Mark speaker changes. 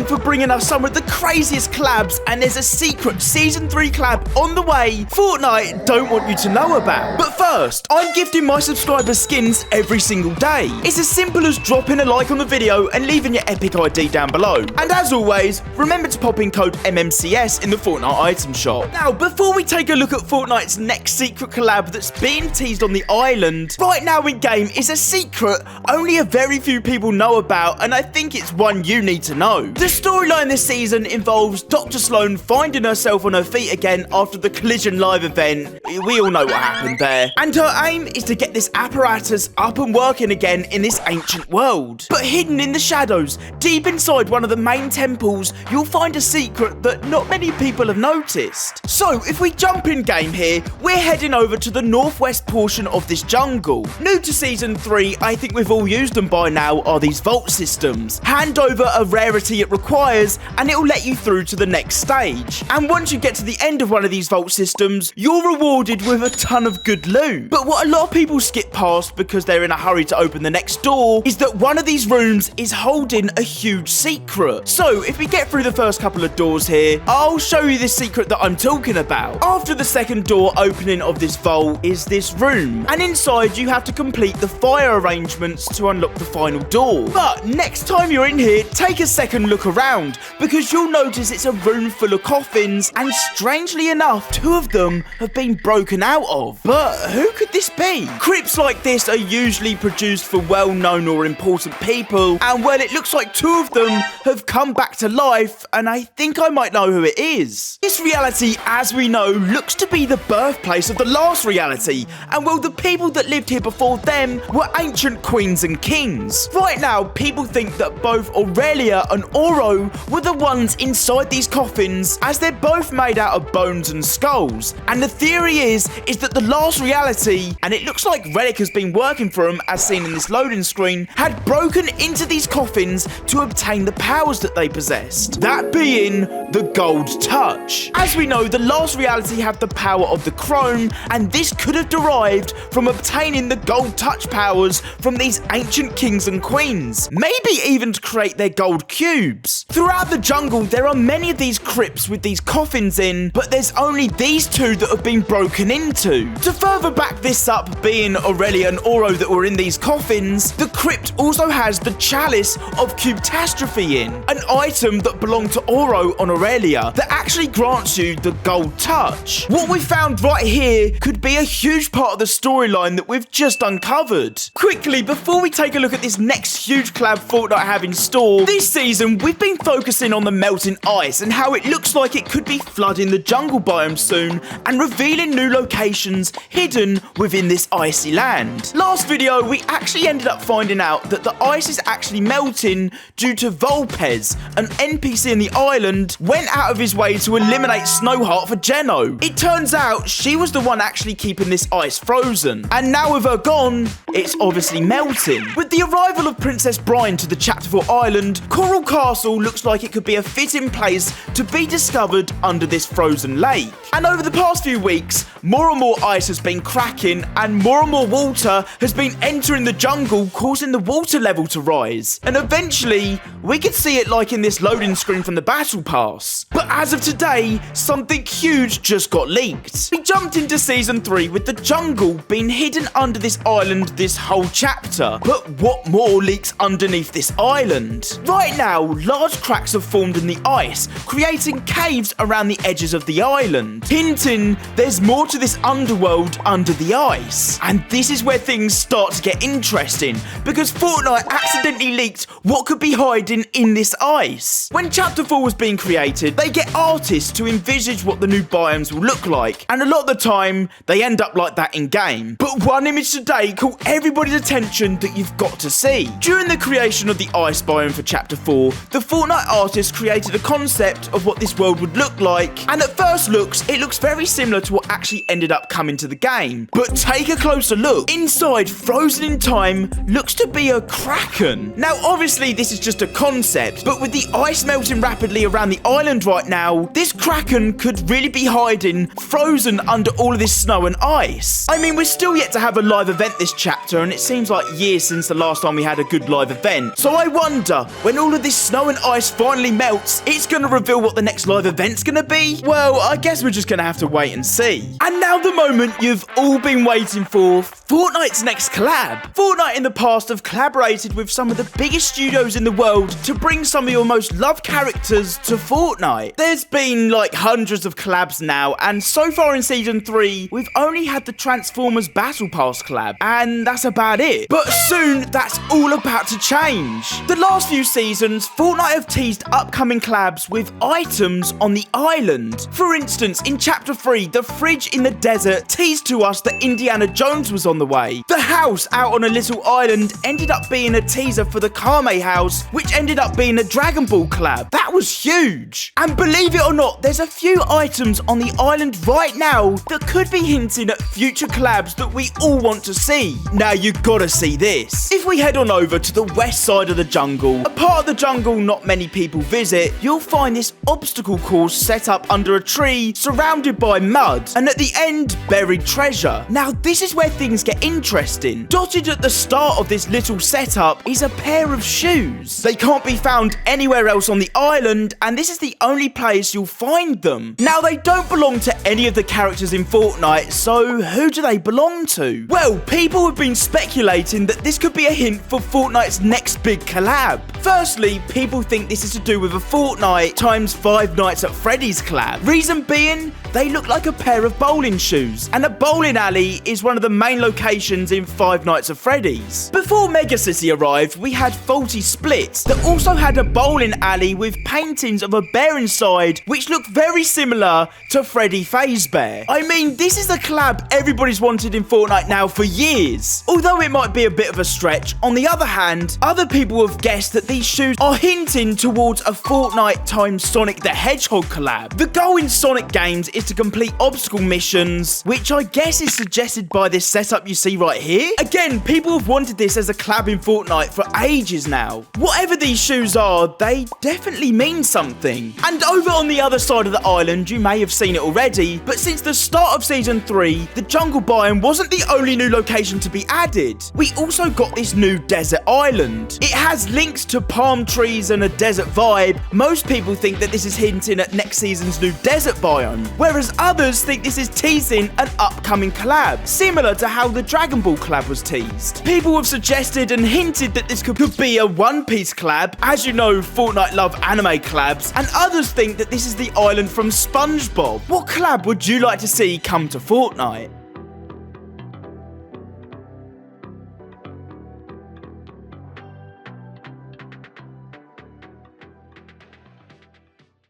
Speaker 1: Slone for bringing us some of the craziest collabs, and there's a secret Season 3 collab on the way Fortnite don't want you to know about. But first, I'm gifting my subscribers skins every single day. It's as simple as dropping a like on the video and leaving your epic ID down below. And as always, remember to pop in code MMCS in the Fortnite Item Shop. Now, before we take a look at Fortnite's next secret collab that's being teased on the island, right now in game is a secret only a very few people know about, and I think it's one you need to know. The storyline this season involves Dr. Slone finding herself on her feet again after the Collision Live event. We all know what happened there. And her aim is to get this apparatus up and working again in this ancient world. But hidden in the shadows, deep inside one of the main temples, you'll find a secret that not many people have noticed. So, if we jump in game here, we're heading over to the northwest portion of this jungle. New to Season 3, I think we've all used them by now, are these vault systems. Hand over a rarity it requires, and it'll let you through to the next stage. And once you get to the end of one of these vault systems, you're rewarded with a ton of good loot. But what a lot of people skip past because they're in a hurry to open the next door is that one of these rooms is holding a huge secret. So if we get through the first couple of doors here, I'll show you this secret that I'm talking about. After the second door opening of this vault is this room, and inside you have to complete the fire arrangements to unlock the final door. But next time you're in here, take a second look around, because you'll notice it's a room full of coffins, and strangely enough, 2 of them have been broken out of. But who could this be? Crypts like this are usually produced for well-known or important people, and well, it looks like 2 of them have come back to life, and I think I might know who it is. This reality, as we know, looks to be the birthplace of the last reality, and well, the people that lived here before them were ancient queens and kings. Right now, people think that both Aurelia and Oro were the ones inside these coffins, as they're both made out of bones and skulls. And the theory is that the last reality, and it looks like Relic has been working for them as seen in this loading screen, had broken into these coffins to obtain the powers that they possessed. That being the Gold Touch. As we know, the last reality had the power of the Chrome, and this could have derived from obtaining the Gold Touch powers from these ancient kings and queens. Maybe even to create their gold cubes. Throughout the jungle, there are many of these crypts with these coffins in, but there's only these 2 that have been broken into. To further back this up, being Aurelia and Oro that were in these coffins, the crypt also has the Chalice of Catastrophe in, an item that belonged to Oro on Aurelia that actually grants you the Gold Touch. What we found right here could be a huge part of the storyline that we've just uncovered. Quickly, before we take a look at this next huge collab Fortnite have in store, this season we've been focusing on the melting ice and how it looks like it could be flooding the jungle biome soon and revealing new locations hidden within this icy land. Last video, we actually ended up finding out that the ice is actually melting due to Volpez, an NPC in the island, went out of his way to eliminate Snowheart for Geno. It turns out she was the one actually keeping this ice frozen, and now with her gone, it's obviously melting. With the arrival of Princess Brine to the Chapter 4 island, Coral Castle looks like it could be a fitting place to be discovered under this frozen lake. And over the past few weeks, more and more ice has been cracking, and more water has been entering the jungle, causing the water level to rise. And eventually, we could see it like in this loading screen from the Battle Pass. But as of today, something huge just got leaked. We jumped into Season 3 with the jungle being hidden under this island this whole chapter. But what more leaks underneath this island? Right now, large cracks have formed in the ice, creating caves around the edges of the island, hinting there's more to this underworld under the ice. And this is where things start to get interesting, because Fortnite accidentally leaked what could be hiding in this ice. When Chapter 4 was being created, they get artists to envisage what the new biomes will look like, and a lot of the time, they end up like that in game. But one image today caught everybody's attention that you've got to see. During the creation of the ice biome for Chapter 4, the Fortnite artists created a concept of what this world would look like, and at first looks, it looks very similar to what actually ended up coming to the game. But take a closer look. Inside, frozen in time, looks to be a Kraken. Now, obviously, this is just a concept, but with the ice melting rapidly around the island right now, this Kraken could really be hiding frozen under all of this snow and ice. I mean, we're still yet to have a live event this chapter, and it seems like years since the last time we had a good live event. So I wonder, when all of this snow and ice finally melts, it's going to reveal what the next live event's going to be? Well, I guess we're just going to have to wait and see. And now the moment you've all been waiting for, Fortnite's next collab. Fortnite in the past have collaborated with some of the biggest studios in the world to bring some of your most loved characters to Fortnite. There's been like hundreds of collabs now, and so far in Season 3, we've only had the Transformers Battle Pass collab, and that's about it. But soon, that's all about to change. The last few seasons, Fortnite have teased upcoming collabs with items on the island. For instance, in Chapter 3, the fridge in the desert teased to us that Indiana Jones was on the way. The house out on a little island ended up being a teaser for the Kame house, which ended up being a Dragon Ball collab. That was huge. And believe it or not, there's a few items on the island right now that could be hinting at future collabs that we all want to see. Now you gotta see this. If we head on over to the west side of the jungle, a part of the jungle not many people visit, you'll find this obstacle course set up under a tree surrounded by mud, and at the end, buried treasure. Now this is where things get interesting. Dotted at the start of this little setup is a pair of shoes. They can't be found anywhere else on the island, and this is the only place you'll find them. Now they don't belong to any of the characters in Fortnite, so who do they belong to? Well, people have been speculating that this could be a hint for Fortnite's next big collab. Firstly, people think this is to do with a Fortnite times Five Nights at Freddy's collab. Reason being, they look like a pair of bowling shoes, and a bowling alley is one of the main locations in Five Nights at Freddy's. Before Mega City arrived, we had Faulty Splits that also had a bowling alley with paintings of a bear inside, which look very similar to Freddy Fazbear. I mean, this is a collab everybody's wanted in Fortnite now for years. Although it might be a bit of a stretch, on the other hand, other people have guessed that these shoes are hinting towards a Fortnite times Sonic the Hedgehog collab. The goal in Sonic games is to complete obstacle missions, which I guess is suggested by this setup you see right here. Again, people have wanted this as a collab in Fortnite for ages now. Whatever these shoes are, they definitely mean something. And over on the other side of the island, you may have seen it already, but since the start of Season 3, the jungle biome wasn't the only new location to be added. We also got this new desert island. It has links to palm trees and a desert vibe. Most people think that this is hinting at next season's new desert biome, whereas others think this is teasing an upcoming collab, similar to how the Dragon Ball collab was teased. People have suggested and hinted that this could be a One Piece collab. As you know, Fortnite love anime collabs, and others think that this is the island from SpongeBob. What collab would you like to see come to Fortnite?